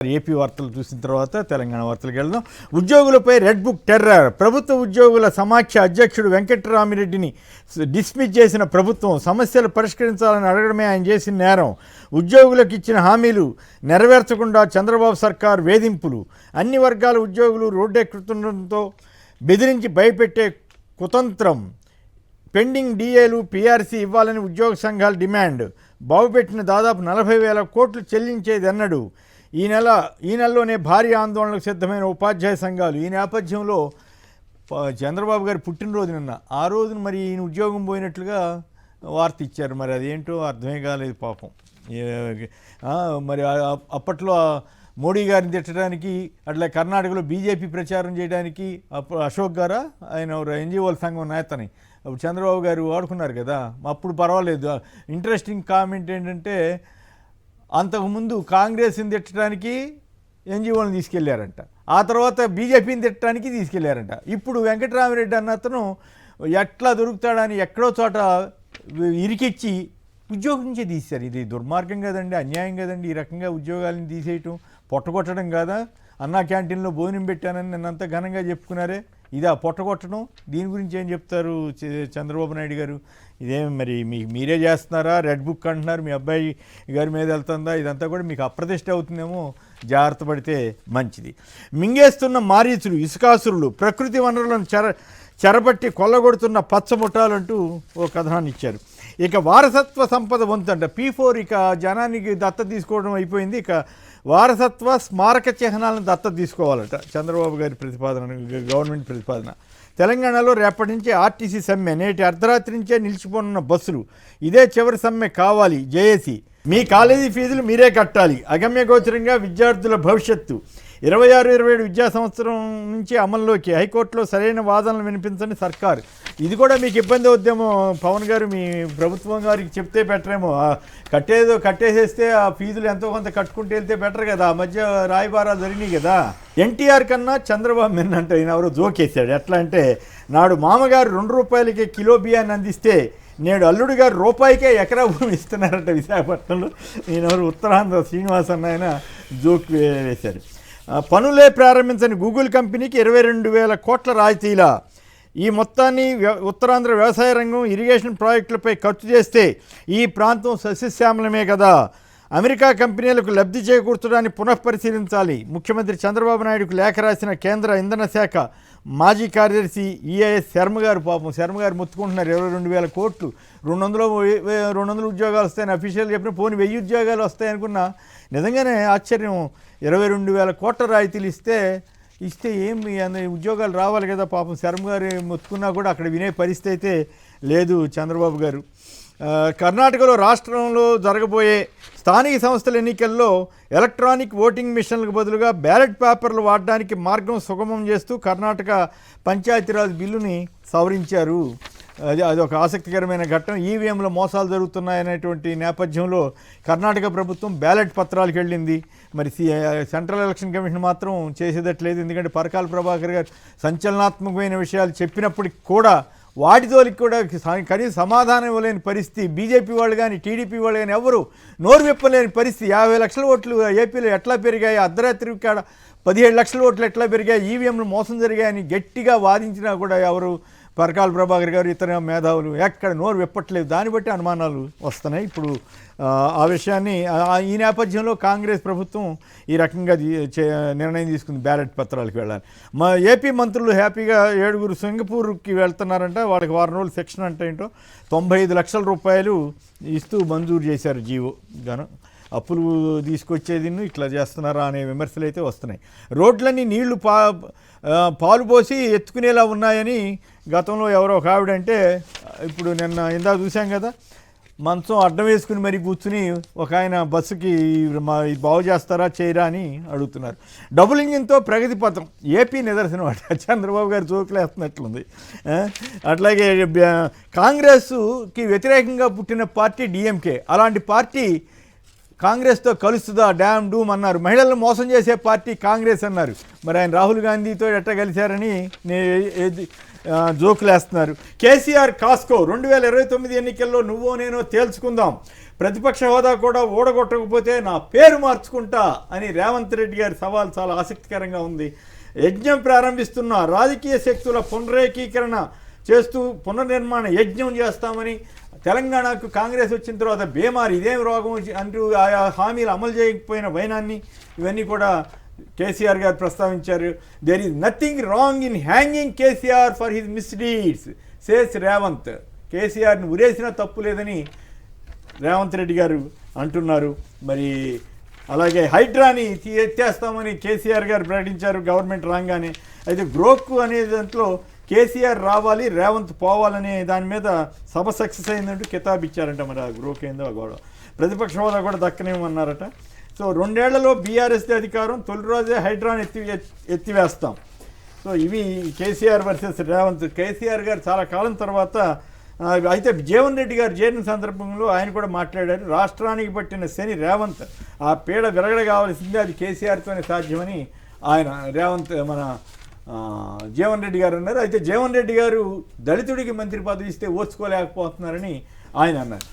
AP వార్తలు చూసిన తర్వాత తెలంగాణ వార్తలకు వెళ్దాం. ఉద్యోగులపై రెడ్ బుక్ టెర్రర్. ప్రభుత్వ ఉద్యోగుల సమాఖ్య అధ్యక్షుడు వెంకట్రామిరెడ్డిని డిస్మిస్ చేసిన ప్రభుత్వం సమస్యలు పరిష్కరించాలని అడగడమే ఆయన చేసిన నేరం. ఉద్యోగులకు ఇచ్చిన హామీలు నెరవేర్చకుండా చంద్రబాబు సర్కార్ వేధింపులు. అన్ని వర్గాల ఉద్యోగులు రోడ్డెక్కుతుండటంతో బెదిరించి భయపెట్టే కుతంత్రం. పెండింగ్ డిఏలు పీఆర్సీ ఇవ్వాలని ఉద్యోగ సంఘాల డిమాండ్. బాగుపెట్టిన దాదాపు 40,000 కోట్లు చెల్లించేదన్నడు. ఈ నెలలోనే భారీ ఆందోళనకు సిద్ధమైన ఉపాధ్యాయ సంఘాలు. ఈ నేపథ్యంలో చంద్రబాబు గారి పుట్టినరోజు నిన్న. ఆ రోజున మరి ఈయన ఉద్యోగం పోయినట్లుగా వార్త ఇచ్చారు. మరి అదేంటో అర్థమే కాలేదు పాపం. మరి అప్పట్లో మోడీ గారిని తిట్టడానికి, అట్లా కర్ణాటకలో బీజేపీ ప్రచారం చేయడానికి అశోక్ గారా ఆయన ఎన్జిఓల సంఘం నేతని అప్పుడు చంద్రబాబు గారు వాడుకున్నారు కదా. అప్పుడు పర్వాలేదు. ఇంట్రెస్టింగ్ కామెంట్ ఏంటంటే, అంతకుముందు కాంగ్రెస్ని తిట్టడానికి ఎన్జిఓలను తీసుకెళ్లారంట, ఆ తర్వాత బీజేపీని తిట్టడానికి తీసుకెళ్లారంట. ఇప్పుడు వెంకట్రామిరెడ్డి అన్న అతను ఎట్లా దొరుకుతాడని ఎక్కడో చోట ఇరికిచ్చి ఉద్యోగం నుంచే తీశారు. ఇది దుర్మార్గం కదండి, అన్యాయం కదండి. ఈ రకంగా ఉద్యోగాలను తీసేయటం పొట్టగొట్టడం కాదా? అన్నా క్యాంటీన్లో భోజనం పెట్టానని నిన్నంతా ఘనంగా చెప్పుకున్నారే, ఇదా పొట్టగొట్టడం? దీని గురించి ఏం చెప్తారు చంద్రబాబు నాయుడు గారు? ఇదేం మరి మీరే చేస్తున్నారా? రెడ్ బుక్ అంటున్నారు, మీ అబ్బాయి గారి మీద వెళ్తుందా? ఇదంతా కూడా మీకు అప్రతిష్ట అవుతుందేమో, జాగ్రత్త పడితే మంచిది. మింగేస్తున్న మారీచులు, ఇసుకాసురులు, ప్రకృతి వనరులను చెరబట్టి కొల్లగొడుతున్న పచ్చముఠాలంటూ ఓ కథనాన్ని ఇచ్చారు. ఇక వారసత్వ సంపద వంతంట P4 ఇక జనానికి దత్త తీసుకోవడం అయిపోయింది. ఇక వారసత్వ స్మారక చిహ్నాలను దత్త తీసుకోవాలట చంద్రబాబు గారి ప్రతిపాదన, గవర్నమెంట్ ప్రతిపాదన. తెలంగాణలో రేపటి నుంచి ఆర్టీసీ సమ్మె. నేటి అర్ధరాత్రి నుంచే నిలిచిపోనున్న బస్సులు. ఇదే చివరి సమ్మె కావాలి. జేఏసీ మీ కాలేజీ ఫీజులు మీరే కట్టాలి. అగమ్యగోచరంగా విద్యార్థుల భవిష్యత్తు. 26-27 విద్యా సంవత్సరం నుంచి అమల్లోకి. హైకోర్టులో సరైన వాదనలు వినిపించని సర్కారు. ఇది కూడా మీకు ఇబ్బంది అవుద్దేమో పవన్ గారు, మీ ప్రభుత్వం గారికి చెప్తే బెటరేమో. కట్టేసేస్తే ఆ ఫీజులు ఎంతో కొంత కట్టుకుంటూ వెళ్తే బెటర్ కదా. ఆ మధ్య రాయబారాలు జరిగినాయి కదా. ఎన్టీఆర్ కన్నా చంద్రబాబు నిన్నంటే ఈయన ఎవరో జోకేశాడు. ఎట్లా అంటే, నాడు మామగారు 2 రూపాయలకే కిలో బియ్యాన్ని అందిస్తే నేడు అల్లుడు గారు రూపాయికే ఎకరా భూమి ఇస్తున్నారట విశాఖపట్నంలో. ఈయనెవరు ఉత్తరాంధ్ర శ్రీనివాస్ అన్న ఆయన జోక్ వేశారు. పనులే ప్రారంభించని గూగుల్ కంపెనీకి 22,000 కోట్ల రాయితీలా. ఈ మొత్తాన్ని ఉత్తరాంధ్ర వ్యవసాయ రంగం, ఇరిగేషన్ ప్రాజెక్టులపై ఖర్చు చేస్తే ఈ ప్రాంతం సస్యశ్యామలమే కదా. అమెరికా కంపెనీలకు లబ్ధి చేకూర్చడాన్ని పునఃపరిశీలించాలి. ముఖ్యమంత్రి చంద్రబాబు నాయుడుకు లేఖ రాసిన కేంద్ర ఇంధన శాఖ మాజీ కార్యదర్శి ఈఐఎస్ శర్మ గారు. పాపం శర్మ గారు మొత్తుకుంటున్నారు 22,000 కోట్లు. 200 ఉద్యోగాలు వస్తాయని అఫీషియల్ చెప్పిన, పోనీ 1000 ఉద్యోగాలు వస్తాయనుకున్నా. నిజంగానే ఆశ్చర్యం. 22,000 కోట్ల రాయితీలు ఇస్తే ఏమి ఉద్యోగాలు రావాలి కదా. పాపం శర్మ గారు మొత్తుకున్నా కూడా అక్కడ వినే పరిస్థితి అయితే లేదు చంద్రబాబు గారు. కర్ణాటకలో రాష్ట్రంలో జరగబోయే స్థానిక సంస్థల ఎన్నికల్లో ఎలక్ట్రానిక్ ఓటింగ్ మిషన్లకు బదులుగా బ్యాలెట్ పేపర్లు వాడడానికి మార్గం సుగమం చేస్తూ కర్ణాటక పంచాయతీరాజ్ బిల్లుని సవరించారు. అది ఒక ఆసక్తికరమైన ఘట్టం. ఈవీఎంలో మోసాలు జరుగుతున్నాయనేటువంటి నేపథ్యంలో కర్ణాటక ప్రభుత్వం బ్యాలెట్ పత్రాలకు వెళ్ళింది. మరి సెంట్రల్ ఎలక్షన్ కమిషన్ మాత్రం చేసేదట్లేదు. ఎందుకంటే పరకాల ప్రభాకర్ గారు సంచలనాత్మకమైన విషయాలు చెప్పినప్పటికి కూడా వాటితోలికి కూడా కనీసం సమాధానం ఇవ్వలేని పరిస్థితి. బీజేపీ వాళ్ళు కానీ టీడీపీ వాళ్ళు కానీ ఎవరు నోరు విప్పలేని పరిస్థితి. 50 లక్షల ఓట్లు ఏపీలో ఎట్లా పెరిగాయి, అర్ధరాత్రి కాడ 17 లక్షల ఓట్లు ఎట్లా పెరిగాయి, ఈవీఎంలు మోసం జరిగాయని గట్టిగా వాదించినా కూడా ఎవరు పరకాల ప్రభాకర్ గారు ఇతర మేధావులు ఎక్కడ నోరు విప్పట్లేదు. దాన్ని బట్టి అనుమానాలు వస్తున్నాయి. ఇప్పుడు ఆ విషయాన్ని ఈ నేపథ్యంలో కాంగ్రెస్ ప్రభుత్వం ఈ రకంగా నిర్ణయం తీసుకుంది, బ్యాలెట్ పత్రాలకు వెళ్ళాలి. మా ఏపీ మంత్రులు హ్యాపీగా 7 సింగపూర్కి వెళ్తున్నారంట. వాళ్ళకి 4 రోజులు సెక్షన్ అంటే ఏంటో 95 లక్షల రూపాయలు ఇస్తూ మంజూరు చేశారు జీవో గాను. అప్పులు తీసుకొచ్చేది ఇట్లా చేస్తున్నారా అనే విమర్శలు అయితే వస్తున్నాయి. రోడ్లన్నీ నీళ్లు పాలు పోసి ఎత్తుకునేలా ఉన్నాయని గతంలో ఎవరో ఒక ఆవిడంటే, ఇప్పుడు ఇందాక చూసాం కదా, మంచం అడ్డం వేసుకుని మరి కూర్చుని ఒక ఆయన బస్సుకి బాగు చేస్తారా చేయరా అని అడుగుతున్నారు. డబుల్ ఇంజిన్తో ప్రగతి పథం ఏపీ నిదర్శనం అట. చంద్రబాబు గారు జోకులేస్తున్నట్లుంది. అట్లాగే కాంగ్రెస్కి వ్యతిరేకంగా పుట్టిన పార్టీ డిఎంకే. అలాంటి పార్టీ కాంగ్రెస్తో కలుస్తుందా డ్యామ్ డూమ్ అన్నారు. మహిళలను మోసం చేసే పార్టీ కాంగ్రెస్ అన్నారు. మరి ఆయన రాహుల్ గాంధీతో ఎట్ట కలిశారని జోకులు వేస్తున్నారు. కేసీఆర్ కాస్కో 2029 ఎన్నికల్లో నువ్వో నేనో తేల్చుకుందాం, ప్రతిపక్ష హోదా కూడా ఓడగొట్టకపోతే నా పేరు మార్చుకుంటా అని రేవంత్ రెడ్డి గారి సవాల్ చాలా ఆసక్తికరంగా ఉంది. యజ్ఞం ప్రారంభిస్తున్న రాజకీయ శక్తుల పునరేకీకరణ చేస్తూ పునర్నిర్మాణ యజ్ఞం చేస్తామని, తెలంగాణకు కాంగ్రెస్ వచ్చిన తర్వాత బీమార్ ఇదేం రోగం అంటూ ఆయా హామీలు అమలు చేయకపోయిన వైనాన్ని ఇవన్నీ కూడా కేసీఆర్ గారు ప్రస్తావించారు. There is nothing wrong in hanging KCR for his misdeeds says Revanth. కేసీఆర్ని ఉరేసినా తప్పు లేదని రేవంత్ రెడ్డి గారు అంటున్నారు. మరి అలాగే హైడ్రాని ఎత్తేస్తామని కేసీఆర్ గారు ప్రకటించారు గవర్నమెంట్ రాగానే. అయితే గ్రోక్ అనే దాంట్లో కేసీఆర్ రావాలి రేవంత్ పోవాలనే దాని మీద సభ సక్సెస్ అయిందంటూ కితాబ్ ఇచ్చారంట. మరి ఆ గ్రోక్ ఏందో గొడవ. ప్రతిపక్ష హోదా కూడా దక్కనేమన్నారట. సో 2 ఏళ్లలో బీఆర్ఎస్ది అధికారం, తొలి రోజే హైడ్రాన్ ఎత్తివేస్తాం. సో ఇవి కేసీఆర్ వర్సెస్ రేవంత్. కేసీఆర్ గారు చాలా కాలం తర్వాత అయితే జీవన్ రెడ్డి గారు చేరిన సందర్భంలో ఆయన కూడా మాట్లాడారు. రాష్ట్రానికి పట్టిన శని రేవంత్, ఆ పీడ విరగడ కావాల్సిందే, అది కేసీఆర్తోనే సాధ్యమని ఆయన మన జీవన్ రెడ్డి గారు అన్నారు. అయితే జీవన్ రెడ్డి గారు దళితుడికి మంత్రి పదవి ఇస్తే ఓర్చుకోలేకపోతున్నారని ఆయన అన్నారు.